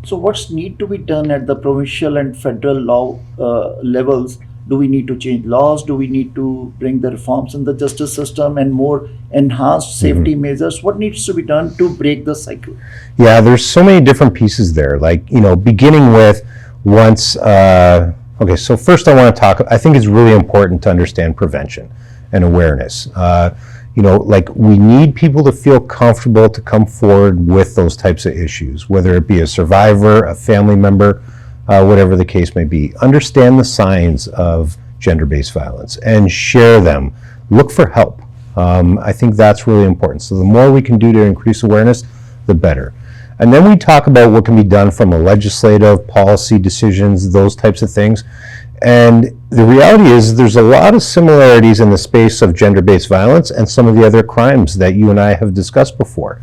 So, what's need to be done at the provincial and federal law levels? Do we need to change laws? Do we need to bring the reforms in the justice system and more enhanced safety measures? What needs to be done to break the cycle? Yeah, there's so many different pieces there. Like, beginning with once, okay, so first I think it's really important to understand prevention and awareness. Like we need people to feel comfortable to come forward with those types of issues, whether it be a survivor, a family member, whatever the case may be. Understand the signs of gender-based violence and share them. Look for help. I think that's really important. So the more we can do to increase awareness, the better. And then we talk about what can be done from a legislative, policy decisions, those types of things. And the reality is there's a lot of similarities in the space of gender-based violence and some of the other crimes that you and I have discussed before.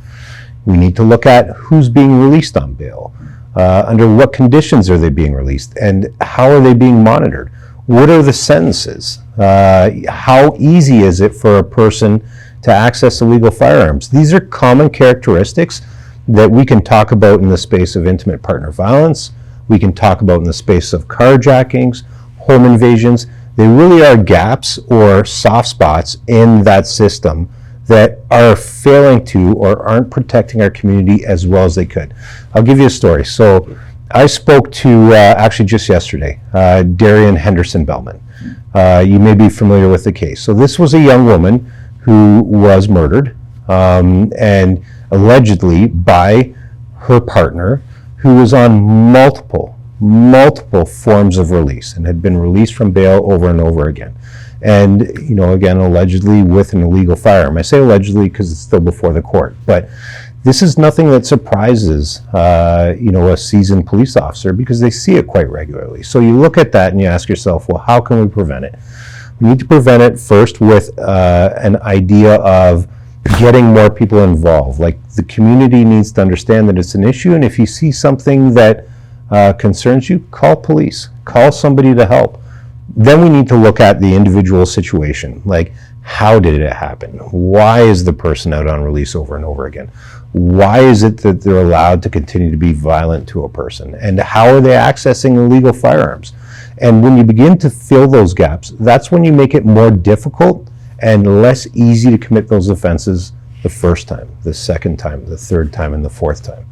We need to look at who's being released on bail, under what conditions are they being released, and how are they being monitored? What are the sentences? How easy is it for a person to access illegal firearms? These are common characteristics that we can talk about in the space of intimate partner violence. We can talk about in the space of carjackings, home invasions. They really are gaps or soft spots in that system that are failing to or aren't protecting our community as well as they could. I'll give you a story. So I spoke to, actually just yesterday, Darian Henderson Bellman. You may be familiar with the case. So this was a young woman who was murdered and allegedly by her partner, who was on multiple forms of release and had been released from bail over and over again. And, again, allegedly with an illegal firearm. I say allegedly because it's still before the court, but this is nothing that surprises, a seasoned police officer because they see it quite regularly. So you look at that and you ask yourself, well, how can we prevent it? We need to prevent it first with an idea of getting more people involved. Like the community needs to understand that it's an issue, and if you see something that concerns you, call police, call somebody to help. Then we need to look at the individual situation, like how did it happen? Why is the person out on release over and over again? Why is it that they're allowed to continue to be violent to a person? And how are they accessing illegal firearms? And when you begin to fill those gaps, that's when you make it more difficult and less easy to commit those offenses the first time, the second time, the third time, and the fourth time.